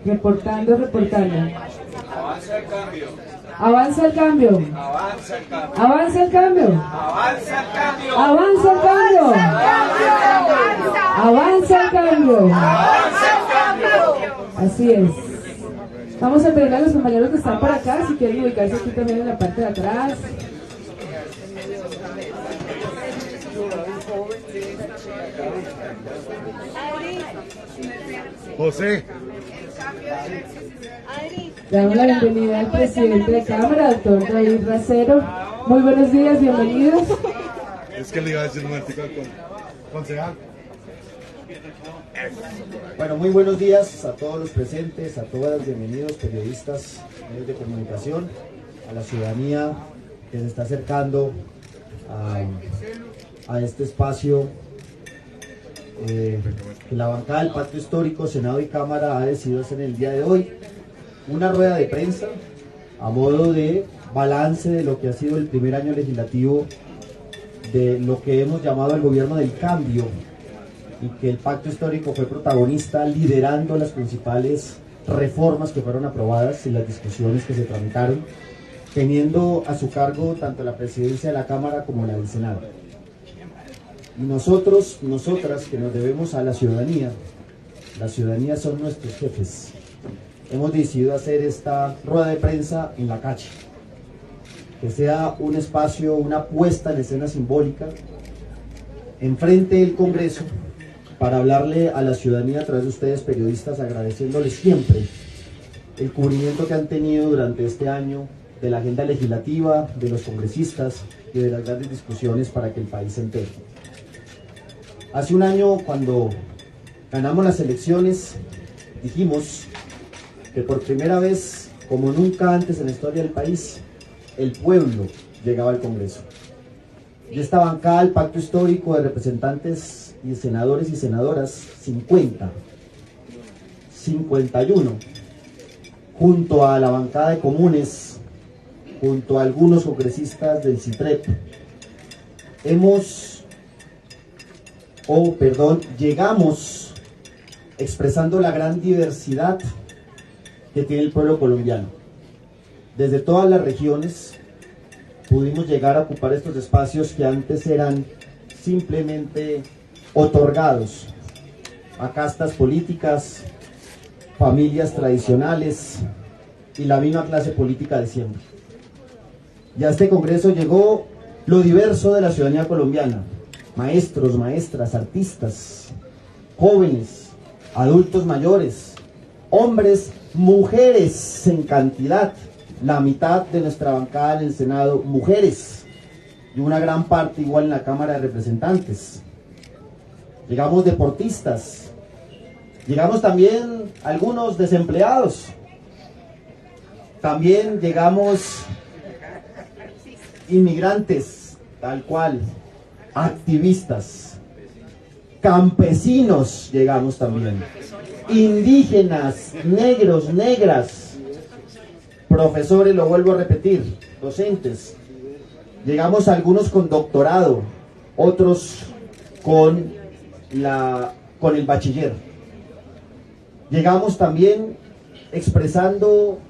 Reportando, reportando. Avanza el cambio. Avanza el cambio. Avanza el cambio. Avanza el cambio. Avanza el cambio. Avanza el cambio. Avanza el cambio. Avanza el cambio. Así es. Vamos a pedirle a los compañeros que están por acá, si quieren ubicarse aquí también en la parte de atrás. José. Le damos la bienvenida al presidente de Cámara, doctor David Racero. Muy buenos días, bienvenidos. Es que le iba a decir un momentico al concejal. Bueno, muy buenos días a todos los presentes, a todas, bienvenidos periodistas, medios de comunicación, a la ciudadanía que se está acercando a este espacio que la bancada del Pacto Histórico, Senado y Cámara ha decidido hacer el día de hoy. Una rueda de prensa a modo de balance de lo que ha sido el primer año legislativo de lo que hemos llamado el gobierno del cambio, y que el Pacto Histórico fue protagonista liderando las principales reformas que fueron aprobadas y las discusiones que se tramitaron, teniendo a su cargo tanto la presidencia de la Cámara como la del Senado. Y nosotros, nosotras, que nos debemos a la ciudadanía son nuestros jefes. Hemos decidido hacer esta rueda de prensa en la calle, que sea un espacio, una puesta en escena simbólica, enfrente del Congreso, para hablarle a la ciudadanía a través de ustedes periodistas, agradeciéndoles siempre el cubrimiento que han tenido durante este año de la agenda legislativa, de los congresistas y de las grandes discusiones para que el país se entere. Hace un año, cuando ganamos las elecciones, dijimos que por primera vez, como nunca antes en la historia del país, el pueblo llegaba al Congreso. Y esta bancada, el Pacto Histórico de representantes y senadores y senadoras, 50, 51, junto a la bancada de comunes, junto a algunos congresistas del CITREP, llegamos expresando la gran diversidad que tiene el pueblo colombiano. Desde todas las regiones pudimos llegar a ocupar estos espacios que antes eran simplemente otorgados a castas políticas, familias tradicionales y la misma clase política de siempre. Y a este Congreso llegó lo diverso de la ciudadanía colombiana: maestros, maestras, artistas, jóvenes, adultos mayores, hombres, mujeres en cantidad. La mitad de nuestra bancada en el Senado, mujeres, y una gran parte igual en la Cámara de Representantes. Llegamos deportistas, llegamos también algunos desempleados, también llegamos inmigrantes, tal cual, activistas, campesinos llegamos también, indígenas, negros, negras, profesores, lo vuelvo a repetir, docentes. Llegamos algunos con doctorado, otros con el bachiller. Llegamos también expresando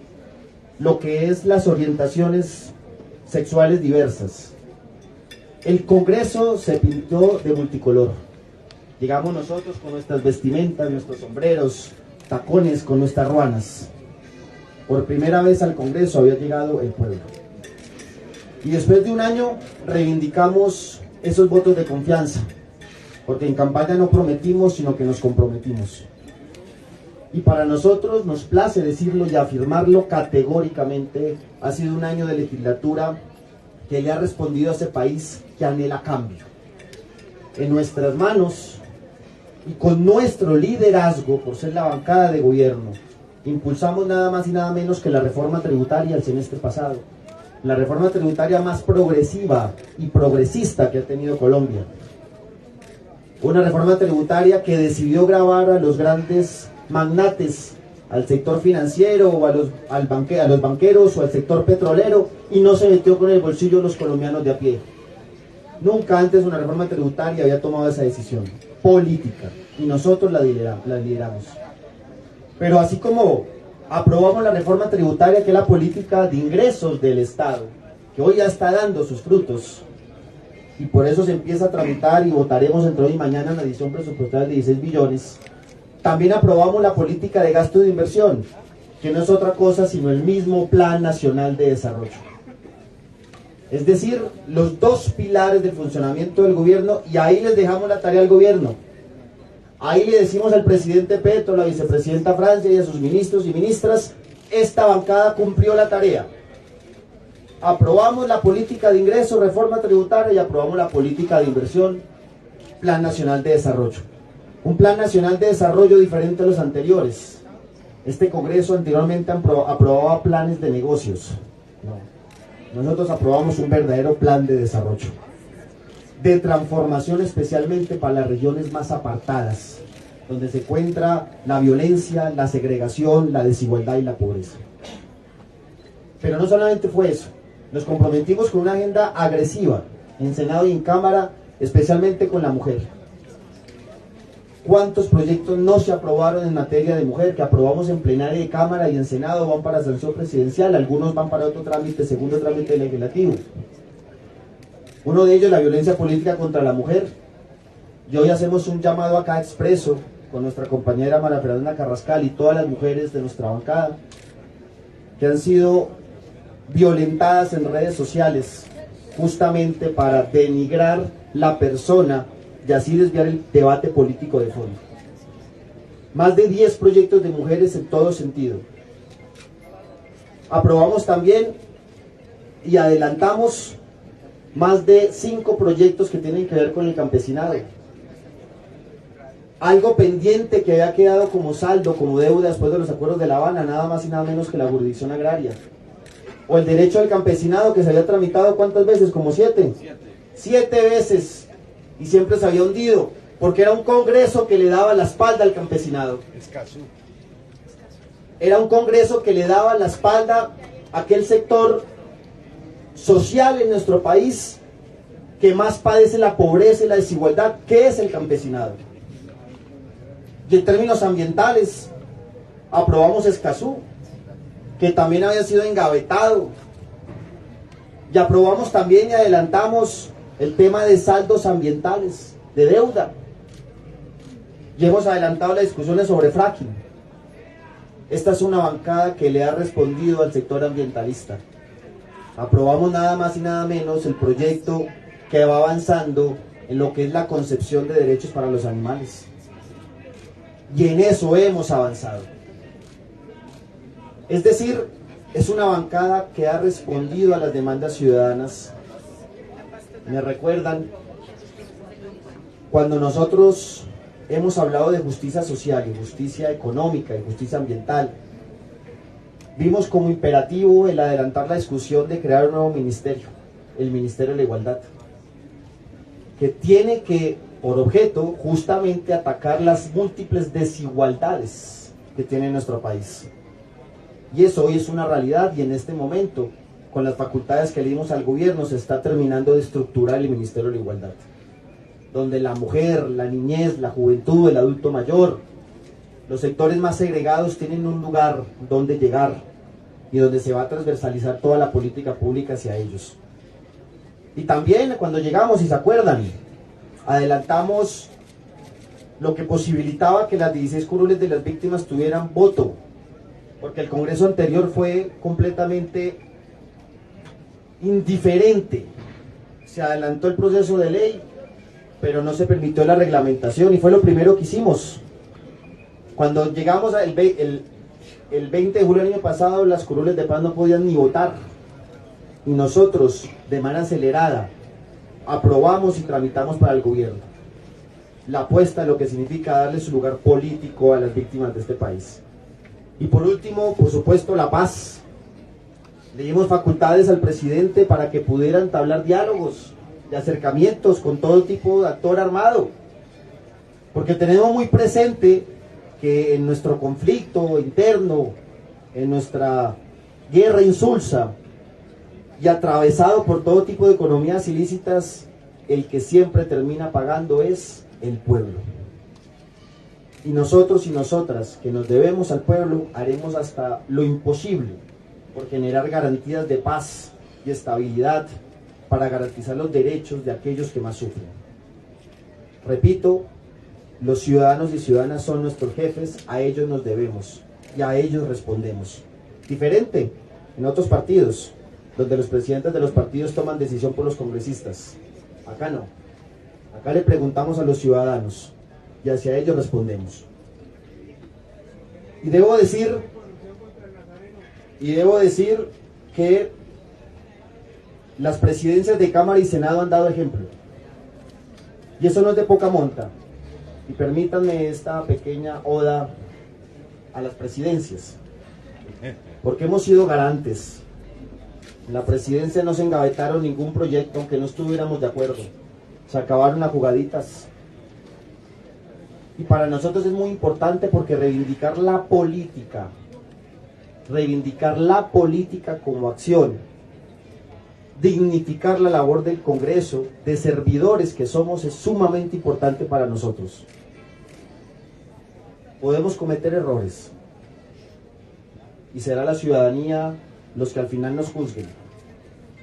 lo que es las orientaciones sexuales diversas. El Congreso se pintó de multicolor. Llegamos nosotros con nuestras vestimentas, nuestros sombreros, tacones, con nuestras ruanas. Por primera vez al Congreso había llegado el pueblo. Y después de un año reivindicamos esos votos de confianza, porque en campaña no prometimos, sino que nos comprometimos. Y para nosotros nos place decirlo y afirmarlo categóricamente: ha sido un año de legislatura que le ha respondido a ese país que anhela cambio. En nuestras manos y con nuestro liderazgo, por ser la bancada de gobierno, impulsamos nada más y nada menos que la reforma tributaria el semestre pasado, la reforma tributaria más progresiva y progresista que ha tenido Colombia. Una reforma tributaria que decidió gravar a los grandes magnates, al sector financiero o a los banqueros o al sector petrolero, y no se metió con el bolsillo de los colombianos de a pie. Nunca antes una reforma tributaria había tomado esa decisión política, y nosotros la lideramos. Pero así como aprobamos la reforma tributaria, que es la política de ingresos del Estado, que hoy ya está dando sus frutos, y por eso se empieza a tramitar y votaremos entre hoy y mañana en la edición presupuestaria de 16 billones, también aprobamos la política de gasto de inversión, que no es otra cosa sino el mismo Plan Nacional de Desarrollo. Es decir, los dos pilares del funcionamiento del gobierno, y ahí les dejamos la tarea al gobierno. Ahí le decimos al presidente Petro, a la vicepresidenta Francia y a sus ministros y ministras, esta bancada cumplió la tarea. Aprobamos la política de ingreso, reforma tributaria, y aprobamos la política de inversión, Plan Nacional de Desarrollo. Un Plan Nacional de Desarrollo diferente a los anteriores. Este Congreso anteriormente aprobaba planes de negocios. No. Nosotros aprobamos un verdadero plan de desarrollo, de transformación, especialmente para las regiones más apartadas, donde se encuentra la violencia, la segregación, la desigualdad y la pobreza. Pero no solamente fue eso, nos comprometimos con una agenda agresiva en Senado y en Cámara, especialmente con la mujer. ¿Cuántos proyectos no se aprobaron en materia de mujer que aprobamos en plenaria de Cámara y en Senado van para sanción presidencial? Algunos van para otro trámite, segundo trámite legislativo. Uno de ellos, la violencia política contra la mujer. Y hoy hacemos un llamado acá expreso con nuestra compañera María Fernanda Carrascal y todas las mujeres de nuestra bancada que han sido violentadas en redes sociales justamente para denigrar la persona y así desviar el debate político de fondo. Más de 10 proyectos de mujeres en todo sentido. Aprobamos también y adelantamos más de 5 proyectos que tienen que ver con el campesinado. Algo pendiente que había quedado como saldo, como deuda después de los acuerdos de La Habana, nada más y nada menos que la jurisdicción agraria. O el derecho al campesinado, que se había tramitado ¿cuántas veces? Como 7. 7 veces. Y siempre se había hundido, porque era un Congreso que le daba la espalda al campesinado. Era un Congreso que le daba la espalda a aquel sector social en nuestro país que más padece la pobreza y la desigualdad, que es el campesinado. Y en términos ambientales, aprobamos Escazú, que también había sido engavetado. Y aprobamos también y adelantamos el tema de saldos ambientales, de deuda. Y hemos adelantado las discusiones sobre fracking. Esta es una bancada que le ha respondido al sector ambientalista. Aprobamos nada más y nada menos el proyecto que va avanzando en lo que es la concepción de derechos para los animales. Y en eso hemos avanzado. Es decir, es una bancada que ha respondido a las demandas ciudadanas. Me recuerdan cuando nosotros hemos hablado de justicia social y justicia económica y justicia ambiental. Vimos como imperativo el adelantar la discusión de crear un nuevo ministerio, el Ministerio de la Igualdad, que tiene que, por objeto, justamente atacar las múltiples desigualdades que tiene nuestro país. Y eso hoy es una realidad, y en este momento, con las facultades que le dimos al gobierno, se está terminando de estructurar el Ministerio de la Igualdad, donde la mujer, la niñez, la juventud, el adulto mayor, los sectores más segregados tienen un lugar donde llegar y donde se va a transversalizar toda la política pública hacia ellos. Y también cuando llegamos, si se acuerdan, adelantamos lo que posibilitaba que las 16 curules de las víctimas tuvieran voto, porque el Congreso anterior fue completamente indiferente. Se adelantó el proceso de ley, pero no se permitió la reglamentación, y fue lo primero que hicimos. Cuando llegamos el 20 de julio del año pasado, las curules de paz no podían ni votar, y nosotros, de manera acelerada, aprobamos y tramitamos para el gobierno la apuesta de lo que significa darle su lugar político a las víctimas de este país. Y por último, por supuesto, la paz. Le dimos facultades al presidente para que pudiera entablar diálogos de acercamientos con todo tipo de actor armado, porque tenemos muy presente que en nuestro conflicto interno, en nuestra guerra insulsa y atravesado por todo tipo de economías ilícitas, el que siempre termina pagando es el pueblo. Y nosotros y nosotras, que nos debemos al pueblo, haremos hasta lo imposible por generar garantías de paz y estabilidad para garantizar los derechos de aquellos que más sufren. Repito, los ciudadanos y ciudadanas son nuestros jefes, a ellos nos debemos y a ellos respondemos. Diferente en otros partidos, donde los presidentes de los partidos toman decisión por los congresistas. Acá no. Acá le preguntamos a los ciudadanos y hacia ellos respondemos. Y debo decir que las presidencias de Cámara y Senado han dado ejemplo. Y eso no es de poca monta. Y permítanme esta pequeña oda a las presidencias, porque hemos sido garantes. En la presidencia no se engavetaron ningún proyecto aunque no estuviéramos de acuerdo. Se acabaron las jugaditas. Y para nosotros es muy importante porque reivindicar la política como acción, dignificar la labor del Congreso, de servidores que somos, es sumamente importante para nosotros. Podemos cometer errores y será la ciudadanía los que al final nos juzguen,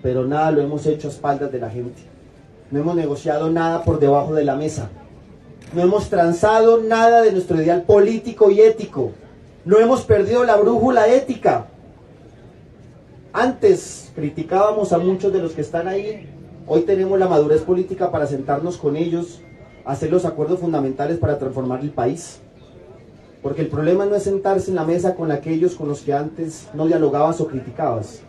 pero nada lo hemos hecho a espaldas de la gente. No hemos negociado nada por debajo de la mesa. No hemos transado nada de nuestro ideal político y ético. No hemos perdido la brújula ética. Antes criticábamos a muchos de los que están ahí. Hoy tenemos la madurez política para sentarnos con ellos, hacer los acuerdos fundamentales para transformar el país. Porque el problema no es sentarse en la mesa con aquellos con los que antes no dialogabas o criticabas.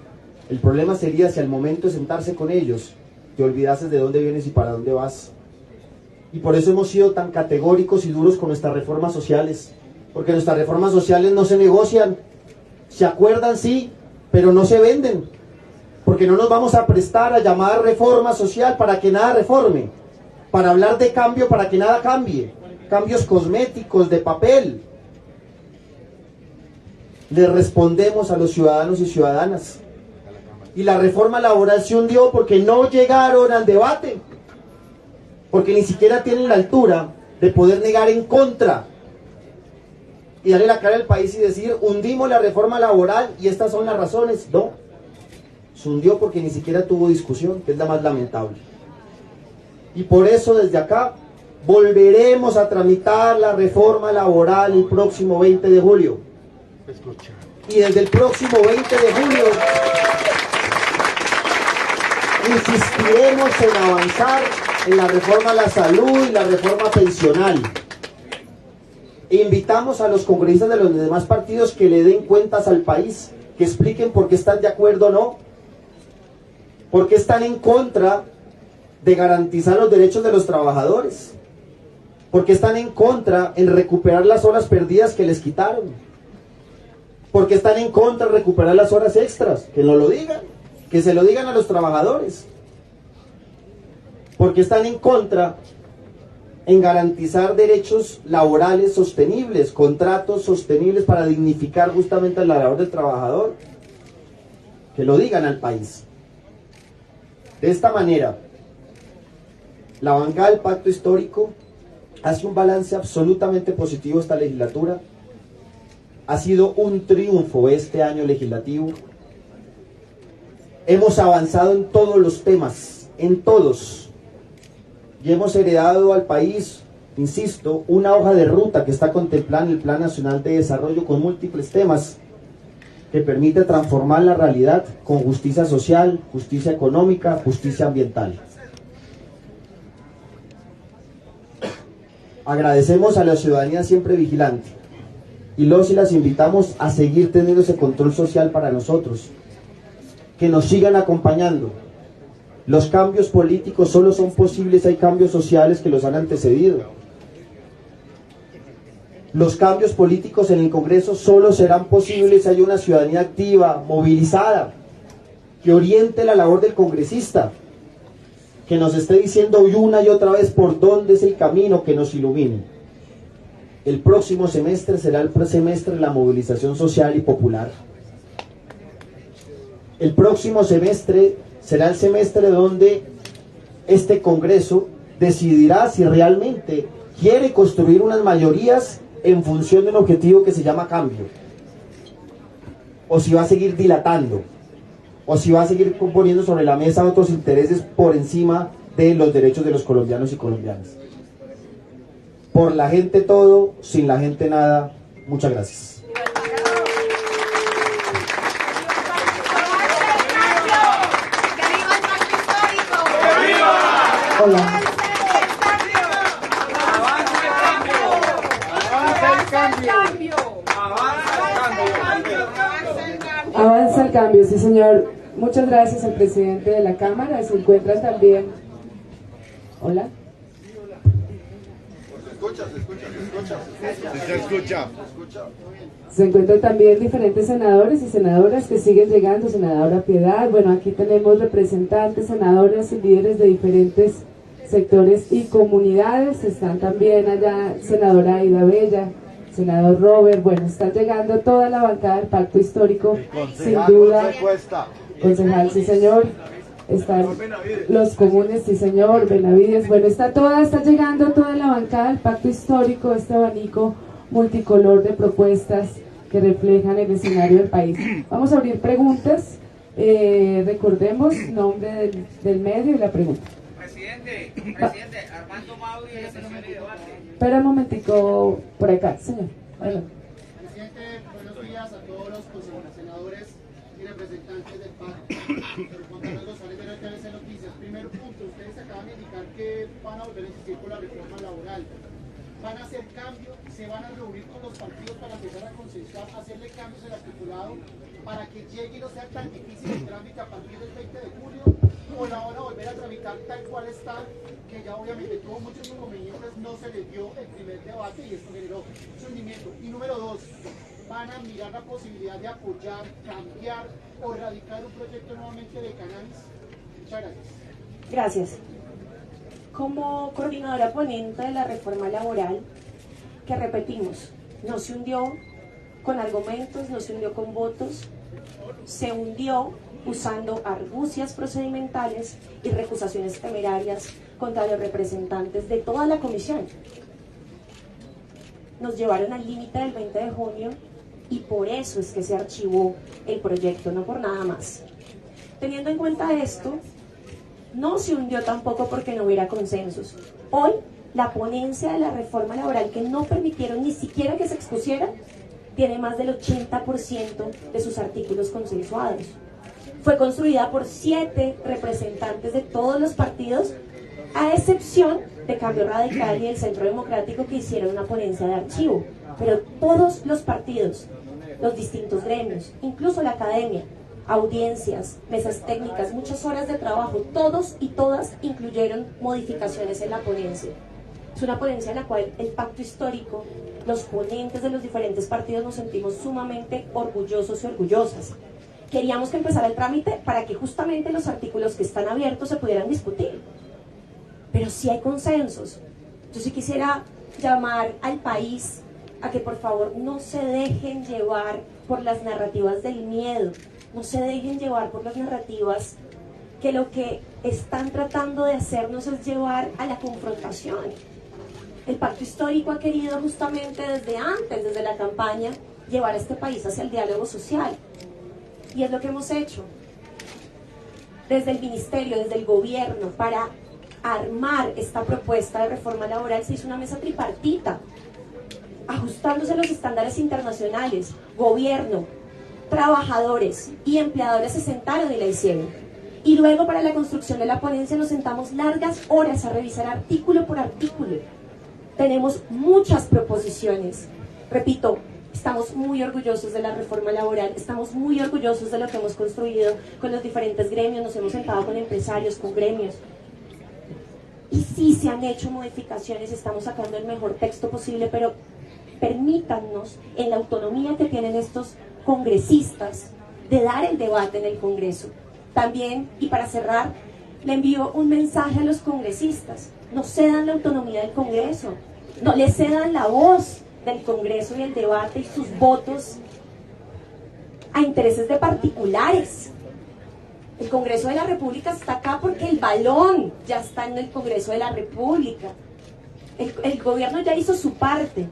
El problema sería si al momento de sentarse con ellos te olvidases de dónde vienes y para dónde vas. Y por eso hemos sido tan categóricos y duros con nuestras reformas sociales. Porque nuestras reformas sociales no se negocian. Se acuerdan, sí, pero no se venden. Porque no nos vamos a prestar a llamar reforma social para que nada reforme. Para hablar de cambio para que nada cambie. Cambios cosméticos, de papel. Le respondemos a los ciudadanos y ciudadanas. Y la reforma laboral se hundió porque no llegaron al debate. Porque ni siquiera tienen la altura de poder negar en contra y darle la cara al país y decir, hundimos la reforma laboral y estas son las razones. No, se hundió porque ni siquiera tuvo discusión, que es la más lamentable. Y por eso desde acá volveremos a tramitar la reforma laboral el próximo 20 de julio. Y desde el próximo 20 de julio insistiremos en avanzar en la reforma a la salud y la reforma pensional. Invitamos a los congresistas de los demás partidos que le den cuentas al país, que expliquen por qué están de acuerdo o no, por qué están en contra de garantizar los derechos de los trabajadores, por qué están en contra en recuperar las horas perdidas que les quitaron, por qué están en contra de recuperar las horas extras, que nos lo digan, que se lo digan a los trabajadores. Porque están en contra en garantizar derechos laborales sostenibles, contratos sostenibles para dignificar justamente la labor del trabajador. Que lo digan al país. De esta manera, la bancada del Pacto Histórico hace un balance absolutamente positivo esta legislatura. Ha sido un triunfo este año legislativo. Hemos avanzado en todos los temas, en todos. Y hemos heredado al país, insisto, una hoja de ruta que está contemplada en el Plan Nacional de Desarrollo con múltiples temas que permite transformar la realidad con justicia social, justicia económica, justicia ambiental. Agradecemos a la ciudadanía siempre vigilante y las invitamos a seguir teniendo ese control social para nosotros, que nos sigan acompañando. Los cambios políticos solo son posibles si hay cambios sociales que los han antecedido. Los cambios políticos en el Congreso solo serán posibles si hay una ciudadanía activa, movilizada, que oriente la labor del congresista, que nos esté diciendo una y otra vez por dónde es el camino, que nos ilumine. El próximo semestre será el semestre de la movilización social y popular. El próximo semestre será el semestre donde este Congreso decidirá si realmente quiere construir unas mayorías en función de un objetivo que se llama cambio, o si va a seguir dilatando, o si va a seguir poniendo sobre la mesa otros intereses por encima de los derechos de los colombianos y colombianas. Por la gente todo, sin la gente nada. Muchas gracias. Hola. Avanza el cambio, sí señor. Muchas gracias al presidente de la Cámara. Se encuentran también. Hola. Se escucha. Se encuentran también diferentes senadores y senadoras que siguen llegando. Senadora Piedad, bueno, aquí tenemos representantes, senadoras y líderes de diferentes sectores y comunidades. Están también allá senadora Aida Bella, senador Robert. Bueno, está llegando toda la bancada del Pacto Histórico, sin duda. Concejal, sí señor. Están los comunes, sí señor, Benavides. Bueno, está llegando toda la bancada del Pacto Histórico, este abanico multicolor de propuestas que reflejan el escenario del país. Vamos a abrir preguntas. Recordemos nombre del medio y la pregunta. Presidente, Armando Mauri de sesión y debate. Espera un momentico por acá, señor. Adelante. Presidente, buenos días a todos los senadores y representantes del pacto. Juan Carlos González de la TVC Noticias. Primer punto, ustedes acaban de indicar que van a volver a insistir con la reforma laboral. Van a hacer cambios, se van a reunir con los partidos para empezar a consensuar, hacerle cambios al articulado para que llegue y no sea tan difícil el trámite a partir del 20 de julio, o la van a volver a tramitar tal cual está, que ya obviamente tuvo muchos inconvenientes, no se le dio el primer debate y esto generó su hundimiento. Y número dos, van a mirar la posibilidad de apoyar, cambiar o erradicar un proyecto nuevamente de cannabis. Muchas gracias. Gracias. Como coordinadora ponente de la reforma laboral, que repetimos, no se hundió con argumentos, no se hundió con votos, se hundió usando argucias procedimentales y recusaciones temerarias contra los representantes de toda la comisión. Nos llevaron al límite del 20 de junio y por eso es que se archivó el proyecto, no por nada más. Teniendo en cuenta esto, no se hundió tampoco porque no hubiera consensos. Hoy, la ponencia de la reforma laboral, que no permitieron ni siquiera que se expusiera, tiene más del 80% de sus artículos consensuados. Fue construida por 7 representantes de todos los partidos, a excepción de Cambio Radical y el Centro Democrático, que hicieron una ponencia de archivo. Pero todos los partidos, los distintos gremios, incluso la academia, audiencias, mesas técnicas, muchas horas de trabajo, todos y todas incluyeron modificaciones en la ponencia. Es una ponencia en la cual el pacto histórico, los ponentes de los diferentes partidos nos sentimos sumamente orgullosos y orgullosas. Queríamos que empezara el trámite para que justamente los artículos que están abiertos se pudieran discutir. Pero sí hay consensos. Yo sí quisiera llamar al país a que por favor no se dejen llevar por las narrativas del miedo. No se dejen llevar por las narrativas que lo que están tratando de hacernos es llevar a la confrontación. El pacto histórico ha querido justamente desde antes, desde la campaña, llevar a este país hacia el diálogo social. Y es lo que hemos hecho. Desde el ministerio, desde el gobierno, para armar esta propuesta de reforma laboral se hizo una mesa tripartita, ajustándose a los estándares internacionales. Gobierno, trabajadores y empleadores se sentaron y la hicieron. Y luego para la construcción de la ponencia nos sentamos largas horas a revisar artículo por artículo. Tenemos muchas proposiciones. Repito, estamos muy orgullosos de la reforma laboral, estamos muy orgullosos de lo que hemos construido con los diferentes gremios, nos hemos sentado con empresarios, con gremios. Y sí se han hecho modificaciones, estamos sacando el mejor texto posible, pero permítanos, en la autonomía que tienen estos congresistas, de dar el debate en el Congreso. También, y para cerrar, le envío un mensaje a los congresistas: no cedan la autonomía del Congreso, no le cedan la voz del Congreso y el debate y sus votos a intereses de particulares. El Congreso de la República está acá porque el balón ya está en el Congreso de la República. El gobierno ya hizo su parte.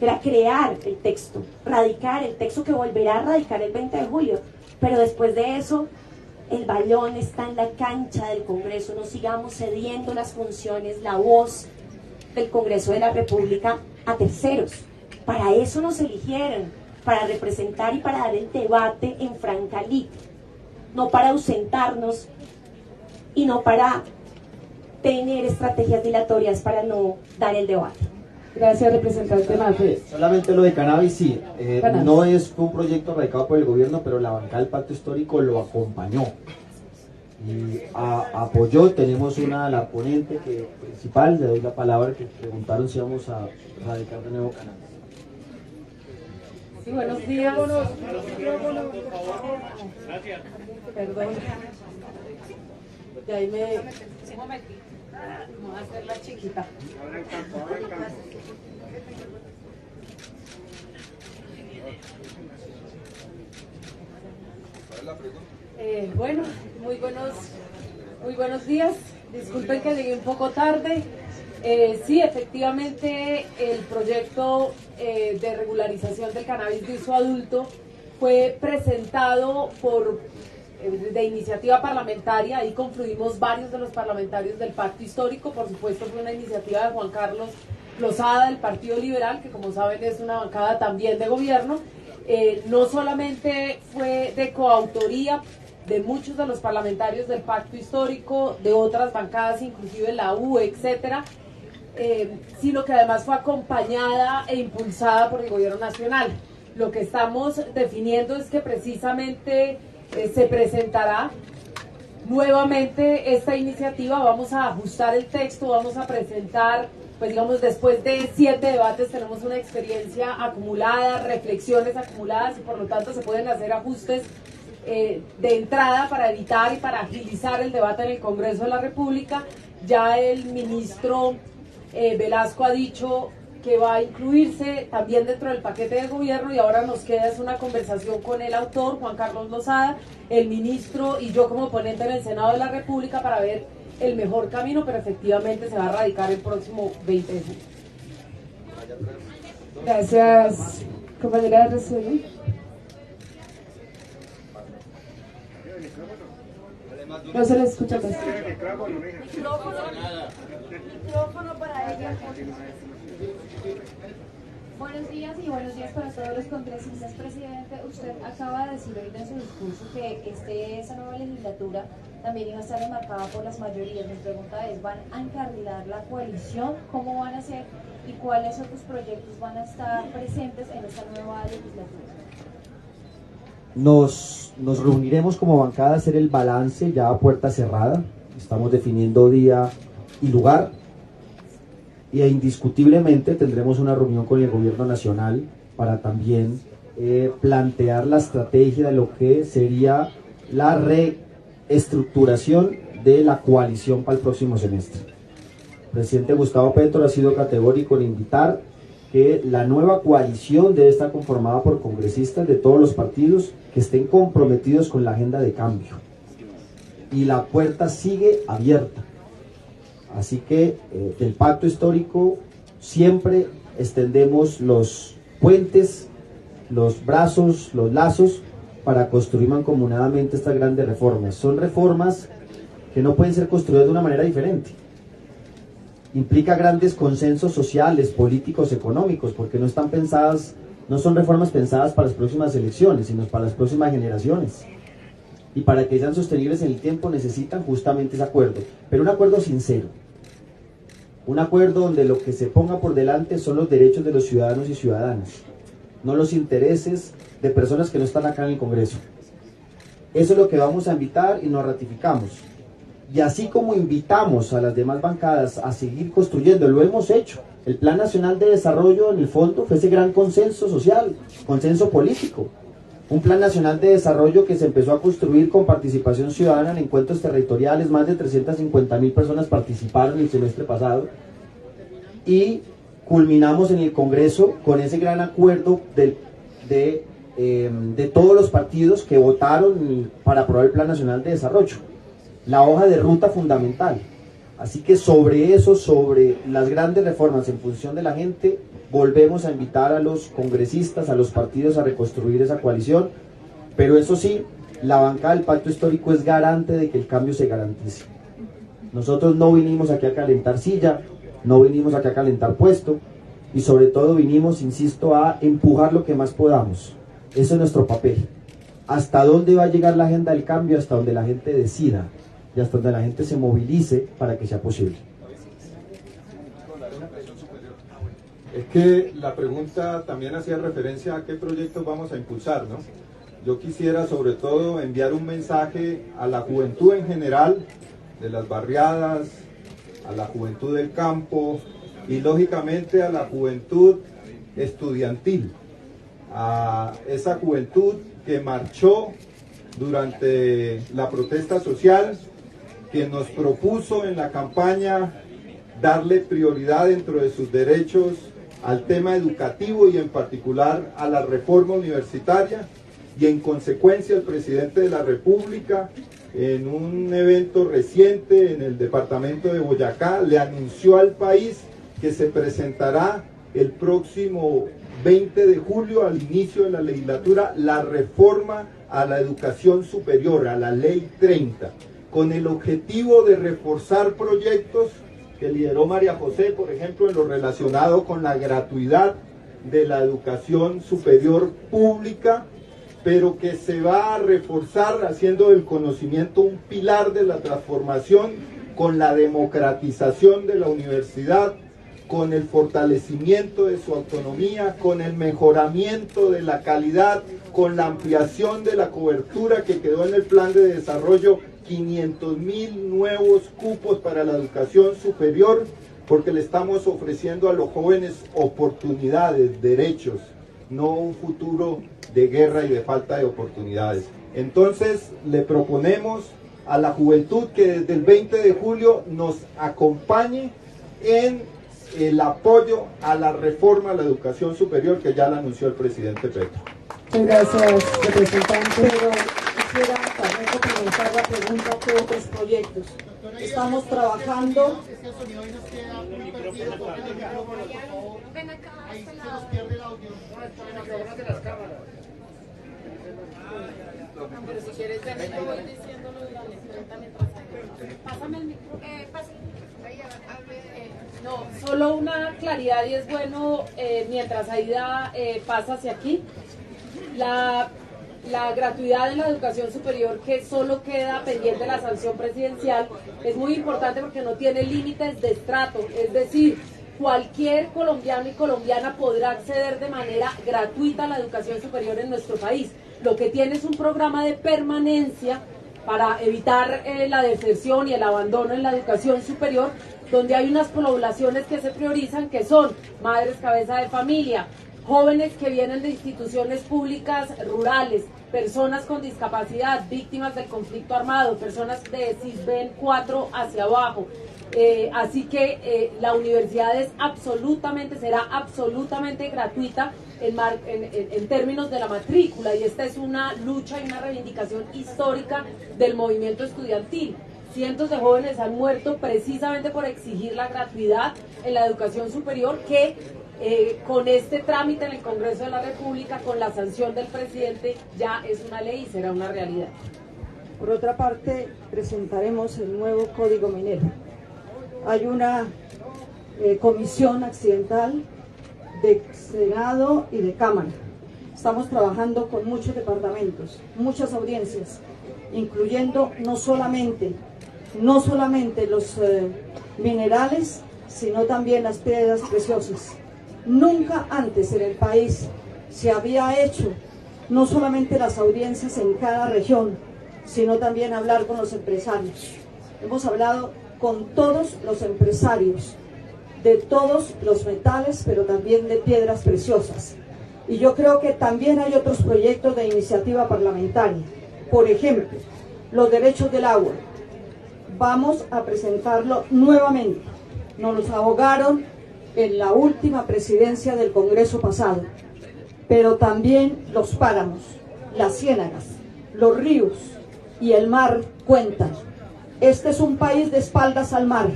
era crear el texto, radicar el texto que volverá a radicar el 20 de julio. Pero después de eso, el balón está en la cancha del Congreso. No sigamos cediendo las funciones, la voz del Congreso de la República a terceros. Para eso nos eligieron, para representar y para dar el debate en franca lid, no para ausentarnos y no para tener estrategias dilatorias para no dar el debate. Gracias, representante Mafe. Solamente lo de cannabis, sí, Cannabis. no es un proyecto radicado por el gobierno, pero la bancada del Pacto Histórico lo acompañó y apoyó. Tenemos la ponente principal, le doy la palabra, que preguntaron si vamos a radicar de nuevo cannabis. Sí, buenos días. Perdón. Y ahí me... Vamos a hacer la chiquita. Bueno, muy buenos días. Disculpen que llegué un poco tarde. Sí, efectivamente, el proyecto de regularización del cannabis de uso adulto fue presentado de iniciativa parlamentaria. Ahí confluimos varios de los parlamentarios del Pacto Histórico. Por supuesto, fue una iniciativa de Juan Carlos Lozada, del Partido Liberal, que como saben es una bancada también de gobierno. No solamente fue de coautoría de muchos de los parlamentarios del Pacto Histórico, de otras bancadas, inclusive la U, etcétera, sino que además fue acompañada e impulsada por el gobierno nacional. Lo que estamos definiendo es que precisamente se presentará nuevamente esta iniciativa. Vamos a ajustar el texto, vamos a presentar, pues digamos, después de 7 debates tenemos una experiencia acumulada, reflexiones acumuladas, y por lo tanto se pueden hacer ajustes de entrada para evitar y para agilizar el debate en el Congreso de la República. Ya el ministro Velasco ha dicho que va a incluirse también dentro del paquete de gobierno, y ahora nos queda es una conversación con el autor, Juan Carlos Lozada, el ministro y yo como ponente en el Senado de la República, para ver el mejor camino, pero efectivamente se va a radicar el próximo 20 de julio. Gracias, compañera de resumen. No se le escucha más. Micrófono para ella. Buenos días y buenos días para todos los congresistas. Presidente, usted acaba de decir ahorita en su discurso que esa nueva legislatura también iba a estar enmarcada por las mayorías. Mi pregunta es, ¿van a encarrilar la coalición? ¿Cómo van a hacer? ¿Y cuáles otros proyectos van a estar presentes en esta nueva legislatura? Nos reuniremos como bancada a hacer el balance ya a puerta cerrada. Estamos definiendo día y lugar. Y indiscutiblemente tendremos una reunión con el gobierno nacional para también plantear la estrategia de lo que sería la reestructuración de la coalición para el próximo semestre. El presidente Gustavo Petro ha sido categórico en invitar que la nueva coalición debe estar conformada por congresistas de todos los partidos que estén comprometidos con la agenda de cambio. Y la puerta sigue abierta. Así que del Pacto Histórico siempre extendemos los puentes, los brazos, los lazos para construir mancomunadamente estas grandes reformas. Son reformas que no pueden ser construidas de una manera diferente. Implica grandes consensos sociales, políticos, económicos, porque no son reformas pensadas para las próximas elecciones, sino para las próximas generaciones. Y para que sean sostenibles en el tiempo necesitan justamente ese acuerdo, pero un acuerdo sincero. Un acuerdo donde lo que se ponga por delante son los derechos de los ciudadanos y ciudadanas, no los intereses de personas que no están acá en el Congreso. Eso es lo que vamos a invitar y nos ratificamos. Y así como invitamos a las demás bancadas a seguir construyendo, lo hemos hecho. El Plan Nacional de Desarrollo, en el fondo, fue ese gran consenso social, consenso político. Un Plan Nacional de Desarrollo que se empezó a construir con participación ciudadana en encuentros territoriales. Más de 350.000 personas participaron el semestre pasado. Y culminamos en el Congreso con ese gran acuerdo de todos los partidos que votaron para aprobar el Plan Nacional de Desarrollo. La hoja de ruta fundamental. Así que sobre eso, sobre las grandes reformas en función de la gente, volvemos a invitar a los congresistas, a los partidos a reconstruir esa coalición, pero eso sí, la bancada del Pacto Histórico es garante de que el cambio se garantice. Nosotros no vinimos aquí a calentar silla, no vinimos aquí a calentar puesto, y sobre todo vinimos, insisto, a empujar lo que más podamos. Eso es nuestro papel. ¿Hasta dónde va a llegar la agenda del cambio? Hasta donde la gente decida y hasta donde la gente se movilice para que sea posible. Es que la pregunta también hacía referencia a qué proyectos vamos a impulsar, ¿no? Yo quisiera sobre todo enviar un mensaje a la juventud en general, de las barriadas, a la juventud del campo y lógicamente a la juventud estudiantil, a esa juventud que marchó durante la protesta social, que nos propuso en la campaña darle prioridad dentro de sus derechos al tema educativo y en particular a la reforma universitaria, y en consecuencia el presidente de la República en un evento reciente en el departamento de Boyacá le anunció al país que se presentará el próximo 20 de julio al inicio de la legislatura la reforma a la educación superior, a la ley 30, con el objetivo de reforzar proyectos que lideró María José, por ejemplo, en lo relacionado con la gratuidad de la educación superior pública, pero que se va a reforzar haciendo del conocimiento un pilar de la transformación, con la democratización de la universidad, con el fortalecimiento de su autonomía, con el mejoramiento de la calidad, con la ampliación de la cobertura que quedó en el plan de desarrollo, 500.000 nuevos cupos para la educación superior, porque le estamos ofreciendo a los jóvenes oportunidades, derechos, no un futuro de guerra y de falta de oportunidades. Entonces le proponemos a la juventud que desde el 20 de julio nos acompañe en el apoyo a la reforma a la educación superior que ya la anunció el presidente Petro. Muchas gracias, representante. Pero quisiera también complementar la pregunta de otros proyectos. Estamos trabajando. Es que el sonido ahí nos queda muy perdido. Toquen el micrófono, por favor. Ahí se nos pierde el audio. De las cámaras. Pero si quieres, ya te voy diciéndolo durante pásame el micrófono. No, solo una claridad y es bueno, mientras Aida pasa hacia aquí, la gratuidad en la educación superior que solo queda pendiente la sanción presidencial es muy importante porque no tiene límites de estrato, es decir, cualquier colombiano y colombiana podrá acceder de manera gratuita a la educación superior en nuestro país. Lo que tiene es un programa de permanencia para evitar la deserción y el abandono en la educación superior, donde hay unas poblaciones que se priorizan, que son madres cabeza de familia, jóvenes que vienen de instituciones públicas rurales, personas con discapacidad, víctimas del conflicto armado, personas de CISBEN 4 hacia abajo. Así que la universidad será absolutamente gratuita en términos de la matrícula, y esta es una lucha y una reivindicación histórica del movimiento estudiantil. Cientos de jóvenes han muerto precisamente por exigir la gratuidad en la educación superior, que con este trámite en el Congreso de la República, con la sanción del presidente, ya es una ley y será una realidad. Por otra parte, presentaremos el nuevo Código Minero. Hay una comisión accidental de Senado y de Cámara. Estamos trabajando con muchos departamentos, muchas audiencias, incluyendo no solamente los minerales, sino también las piedras preciosas. Nunca antes en el país se había hecho no solamente las audiencias en cada región, sino también hablar con los empresarios. Hemos hablado con todos los empresarios de todos los metales, pero también de piedras preciosas. Y yo creo que también hay otros proyectos de iniciativa parlamentaria. Por ejemplo, los derechos del agua. Vamos a presentarlo nuevamente. Nos los abogaron en la última presidencia del Congreso pasado. Pero también los páramos, las ciénagas, los ríos y el mar cuentan. Este es un país de espaldas al mar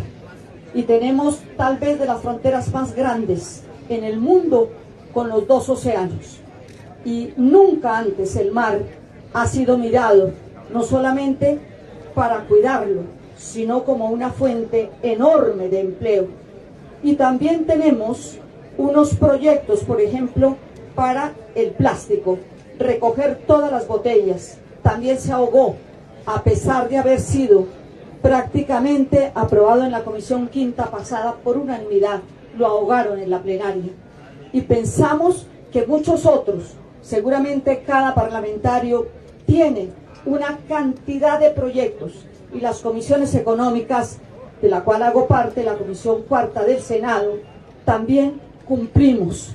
y tenemos tal vez de las fronteras más grandes en el mundo con los 2 océanos. Y nunca antes el mar ha sido mirado no solamente para cuidarlo, sino como una fuente enorme de empleo. Y también tenemos unos proyectos, por ejemplo, para el plástico, recoger todas las botellas. También se ahogó, a pesar de haber sido prácticamente aprobado en la Comisión Quinta pasada por unanimidad, lo ahogaron en la plenaria. Y pensamos que muchos otros, seguramente cada parlamentario tiene una cantidad de proyectos, y las comisiones económicas, de la cual hago parte, la Comisión Cuarta del Senado, también cumplimos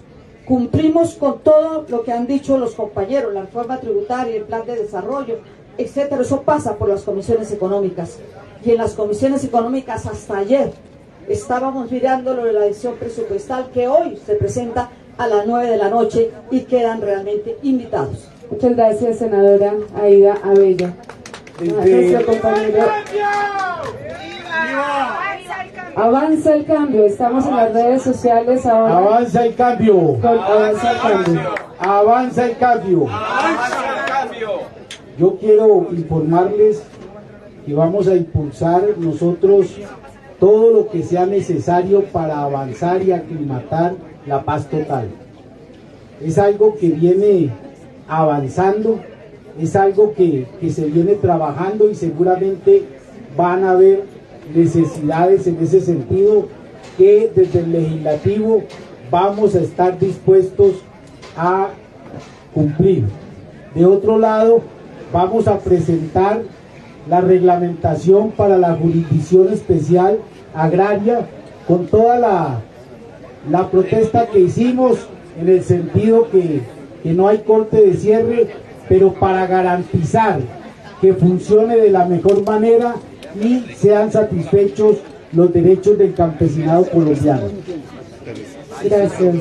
con todo lo que han dicho los compañeros, la reforma tributaria, el plan de desarrollo, etcétera. Eso pasa por las comisiones económicas, y en las comisiones económicas hasta ayer estábamos mirando lo de la edición presupuestal, que hoy se presenta a las 9 de la noche y quedan realmente invitados. Muchas gracias, senadora Aida Abella. Nuestro compañero. Avanza el cambio, estamos en las redes sociales ahora. Avanza el cambio. Avanza el cambio. Avanza el cambio. Avanza el cambio. Yo quiero informarles que vamos a impulsar nosotros todo lo que sea necesario para avanzar y aclimatar la paz total. Es algo que viene avanzando, es algo que se viene trabajando, y seguramente van a haber necesidades en ese sentido que desde el legislativo vamos a estar dispuestos a cumplir. De otro lado, vamos a presentar la reglamentación para la jurisdicción especial agraria, con toda la protesta que hicimos, en el sentido que no hay corte de cierre, pero para garantizar que funcione de la mejor manera y sean satisfechos los derechos del campesinado colombiano. Gracias.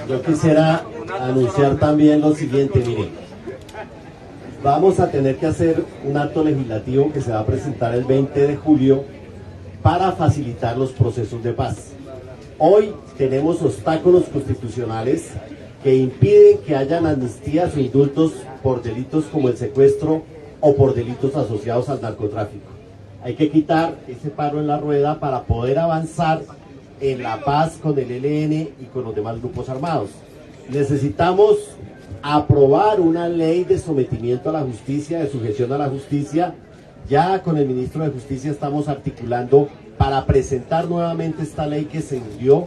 Yo quisiera anunciar también lo siguiente, miren. Vamos a tener que hacer un acto legislativo que se va a presentar el 20 de julio para facilitar los procesos de paz. Hoy tenemos obstáculos constitucionales que impiden que hayan amnistías o indultos por delitos como el secuestro o por delitos asociados al narcotráfico. Hay que quitar ese palo en la rueda para poder avanzar en la paz con el ELN y con los demás grupos armados. Necesitamos aprobar una ley de sometimiento a la justicia, de sujeción a la justicia. Ya con el ministro de Justicia estamos articulando para presentar nuevamente esta ley que se envió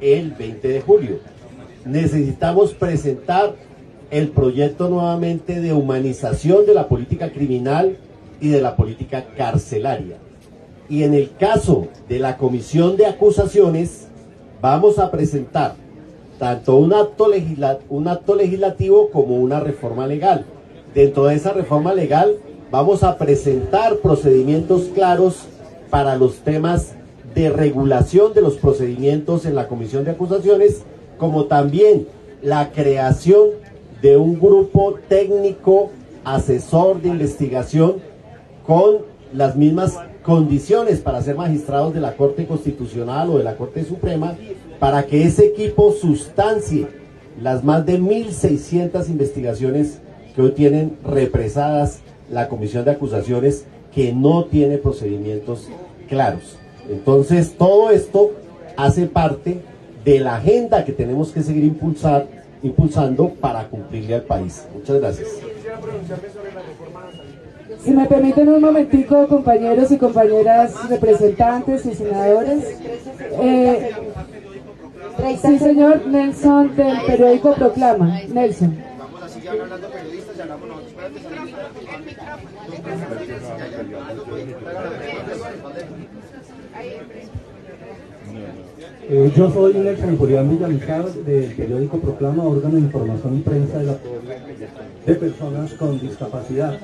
el 20 de julio. Necesitamos presentar el proyecto nuevamente de humanización de la política criminal y de la política carcelaria. Y en el caso de la comisión de acusaciones, vamos a presentar tanto un acto legislativo como una reforma legal. Dentro de esa reforma legal vamos a presentar procedimientos claros para los temas de regulación de los procedimientos en la comisión de acusaciones, como también la creación de un grupo técnico asesor de investigación con las mismas condiciones para ser magistrados de la Corte Constitucional o de la Corte Suprema, para que ese equipo sustancie las más de 1.600 investigaciones que hoy tienen represadas la comisión de acusaciones, que no tiene procedimientos claros. Entonces, todo esto hace parte de la agenda que tenemos que seguir impulsando para cumplirle al país. Muchas gracias. Si me permiten un momentico, compañeros y compañeras representantes y senadores. Sí, señor Nelson, del periódico Proclama. Nelson. Vamos a seguir hablando periodistas y hablamos nosotros. Yo soy Nelson Julián Villamizar, del periódico Proclama, órgano de información y prensa de personas con discapacidad.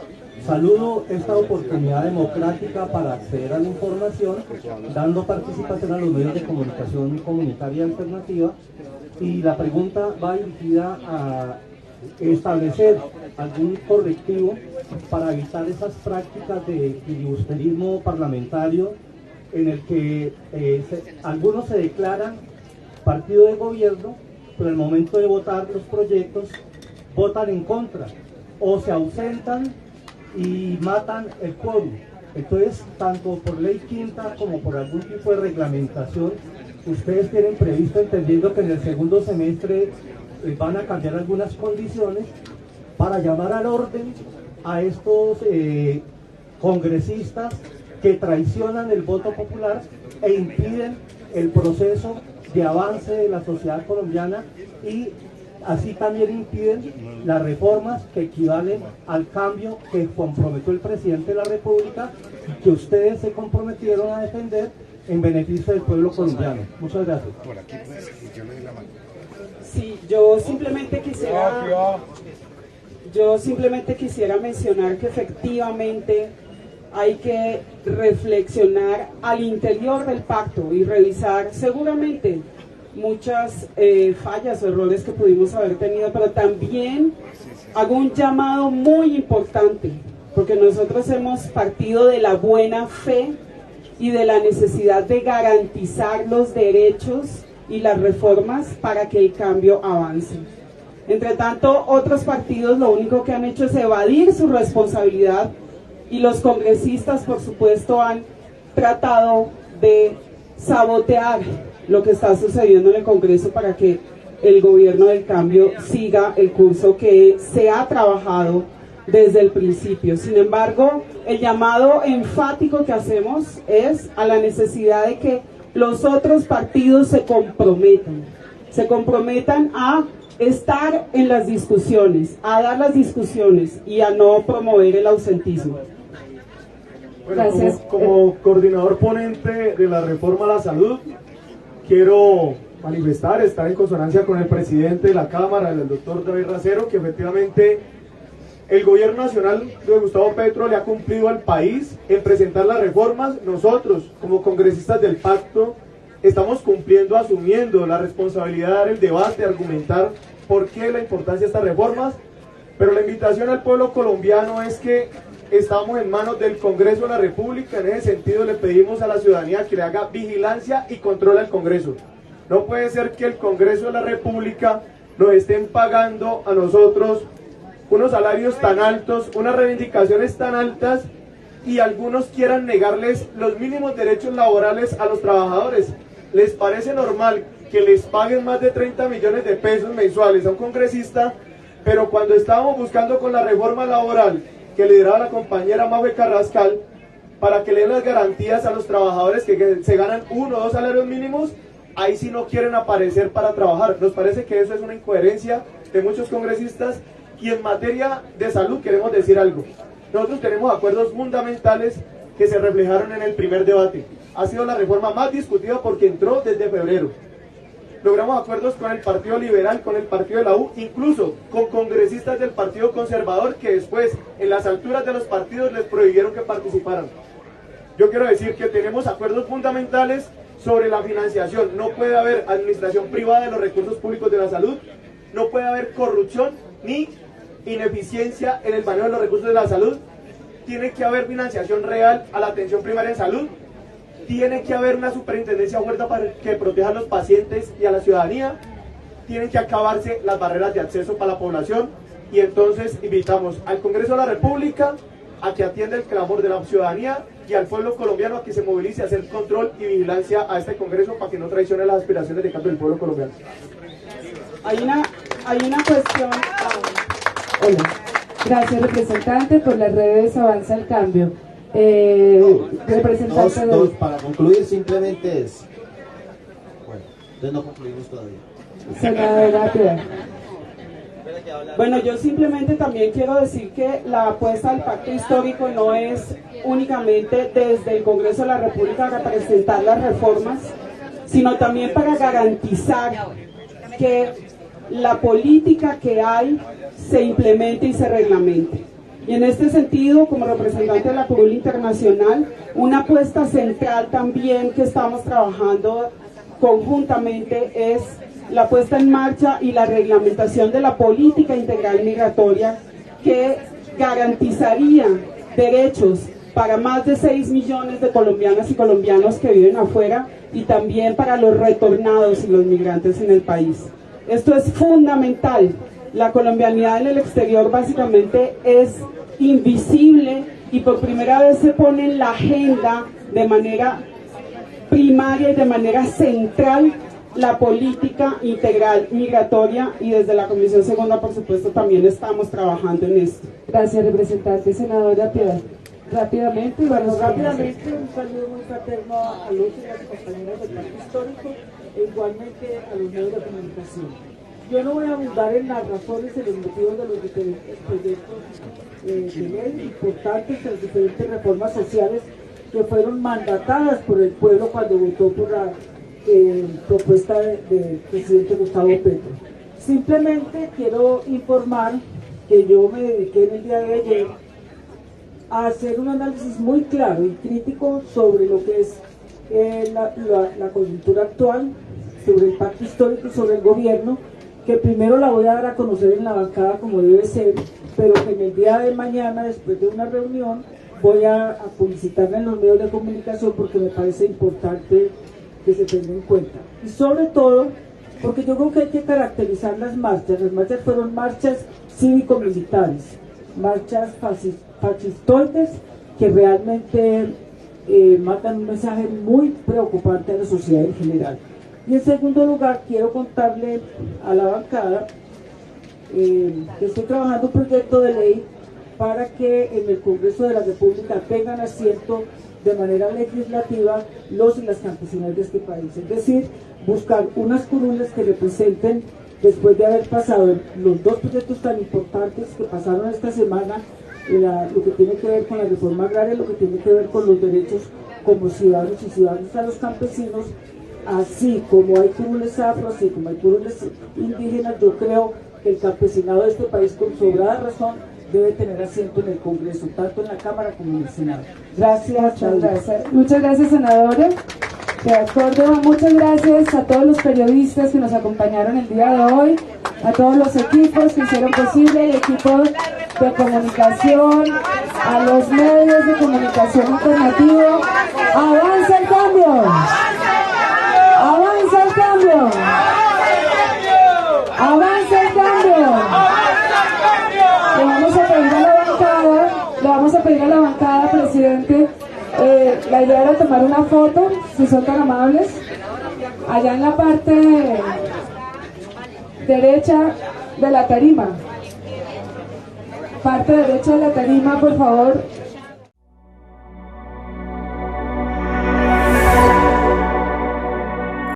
Saludo esta oportunidad democrática para acceder a la información, dando participación a los medios de comunicación comunitaria alternativa, y la pregunta va dirigida a establecer algún correctivo para evitar esas prácticas de filibusterismo parlamentario en el que algunos se declaran partido de gobierno pero en el momento de votar los proyectos, votan en contra o se ausentan y matan el quórum. Entonces, tanto por ley quinta como por algún tipo de reglamentación, ustedes tienen previsto, entendiendo que en el segundo semestre van a cambiar algunas condiciones, para llamar al orden a estos congresistas que traicionan el voto popular e impiden el proceso de avance de la sociedad colombiana, y así también impiden las reformas que equivalen al cambio que comprometió el presidente de la República y que ustedes se comprometieron a defender en beneficio del pueblo colombiano. Muchas gracias. Sí, yo simplemente quisiera mencionar que efectivamente hay que reflexionar al interior del pacto y revisar seguramente muchas fallas o errores que pudimos haber tenido, pero también hago un llamado muy importante, porque nosotros hemos partido de la buena fe y de la necesidad de garantizar los derechos y las reformas para que el cambio avance. Entre tanto, otros partidos lo único que han hecho es evadir su responsabilidad, y los congresistas, por supuesto, han tratado de sabotear lo que está sucediendo en el Congreso para que el gobierno del cambio siga el curso que se ha trabajado desde el principio. Sin embargo, el llamado enfático que hacemos es a la necesidad de que los otros partidos se comprometan a estar en las discusiones, a dar las discusiones y a no promover el ausentismo. Bueno, como coordinador ponente de la reforma a la salud, quiero manifestar, estar en consonancia con el presidente de la Cámara, el doctor David Racero, que efectivamente el gobierno nacional de Gustavo Petro le ha cumplido al país en presentar las reformas. Nosotros, como congresistas del pacto, estamos cumpliendo, asumiendo la responsabilidad de dar el debate, argumentar por qué la importancia de estas reformas, pero la invitación al pueblo colombiano es que estamos en manos del Congreso de la República. En ese sentido le pedimos a la ciudadanía que le haga vigilancia y control al Congreso. No puede ser que el Congreso de la República nos estén pagando a nosotros unos salarios tan altos, unas reivindicaciones tan altas, y algunos quieran negarles los mínimos derechos laborales a los trabajadores. ¿Les parece normal que les paguen más de 30 millones de pesos mensuales a un congresista, pero cuando estábamos buscando con la reforma laboral que lideraba la compañera Mafe Carrascal, para que le den las garantías a los trabajadores que se ganan 1 o 2 salarios mínimos, ahí sí no quieren aparecer para trabajar? Nos parece que eso es una incoherencia de muchos congresistas. Y en materia de salud queremos decir algo. Nosotros tenemos acuerdos fundamentales que se reflejaron en el primer debate. Ha sido la reforma más discutida porque entró desde febrero. Logramos acuerdos con el Partido Liberal, con el Partido de la U, incluso con congresistas del Partido Conservador, que después, en las alturas de los partidos, les prohibieron que participaran. Yo quiero decir que tenemos acuerdos fundamentales sobre la financiación. No puede haber administración privada de los recursos públicos de la salud, no puede haber corrupción ni ineficiencia en el manejo de los recursos de la salud. Tiene que haber financiación real a la atención primaria en salud. Tiene que haber una superintendencia fuerte para que proteja a los pacientes y a la ciudadanía. Tienen que acabarse las barreras de acceso para la población. Y entonces invitamos al Congreso de la República a que atienda el clamor de la ciudadanía y al pueblo colombiano a que se movilice a hacer control y vigilancia a este Congreso para que no traicione las aspiraciones de cambio del pueblo colombiano. Hay una cuestión. Hola. Gracias, representante. Por las redes Avanza el Cambio. Representante dos, para concluir simplemente es... Bueno, entonces no concluimos todavía. Senadora Piedad. Bueno, yo simplemente también quiero decir que la apuesta del pacto histórico no es únicamente desde el Congreso de la República para presentar las reformas, sino también para garantizar que la política que hay se implemente y se reglamente. Y en este sentido, como representante de la Curul Internacional, una apuesta central también que estamos trabajando conjuntamente es la puesta en marcha y la reglamentación de la política integral migratoria, que garantizaría derechos para más de 6 millones de colombianas y colombianos que viven afuera, y también para los retornados y los migrantes en el país. Esto es fundamental. La colombianidad en el exterior básicamente es invisible y por primera vez se pone en la agenda de manera primaria y de manera central la política integral migratoria, y desde la Comisión Segunda, por supuesto, también estamos trabajando en esto. Gracias, representante. Senadora Piedad. Rápidamente, bueno, rápidamente un saludo muy fraterno a los y las compañeras del Parque Histórico e igualmente a los medios de comunicación. Yo no voy a abundar en las razones y los motivos de los diferentes proyectos de ley importantes, las diferentes reformas sociales que fueron mandatadas por el pueblo cuando votó por la propuesta del presidente Gustavo Petro. Simplemente quiero informar que yo me dediqué en el día de ayer a hacer un análisis muy claro y crítico sobre lo que es la coyuntura actual, sobre el pacto histórico y sobre el gobierno, que primero la voy a dar a conocer en la bancada como debe ser, pero que en el día de mañana, después de una reunión, voy a publicitarla en los medios de comunicación porque me parece importante que se tenga en cuenta. Y sobre todo, porque yo creo que hay que caracterizar las marchas. Las marchas fueron marchas cívico-militares, marchas fascistoides que realmente mandan un mensaje muy preocupante a la sociedad en general. Y en segundo lugar, quiero contarle a la bancada que estoy trabajando un proyecto de ley para que en el Congreso de la República tengan asiento de manera legislativa los y las campesinas de este país. Es decir, buscar unas curules que representen, después de haber pasado los dos proyectos tan importantes que pasaron esta semana, lo que tiene que ver con la reforma agraria, lo que tiene que ver con los derechos como ciudadanos y ciudadanas a los campesinos, así como hay curules afro, así como hay curules indígenas. Yo creo que el campesinado de este país, con sobrada razón, debe tener asiento en el Congreso, tanto en la Cámara como en el Senado. Gracias. Muchas gracias, senadora. De acuerdo, muchas gracias a todos los periodistas que nos acompañaron el día de hoy, a todos los equipos que hicieron posible, el equipo de comunicación, a los medios de comunicación alternativo. ¡Avanza el cambio! ¡Avanza el cambio! ¡Avanza el cambio! Le vamos a pedir a la bancada, presidente, la idea era tomar una foto, si son tan amables, allá en la parte derecha de la tarima. Parte derecha de la tarima, por favor.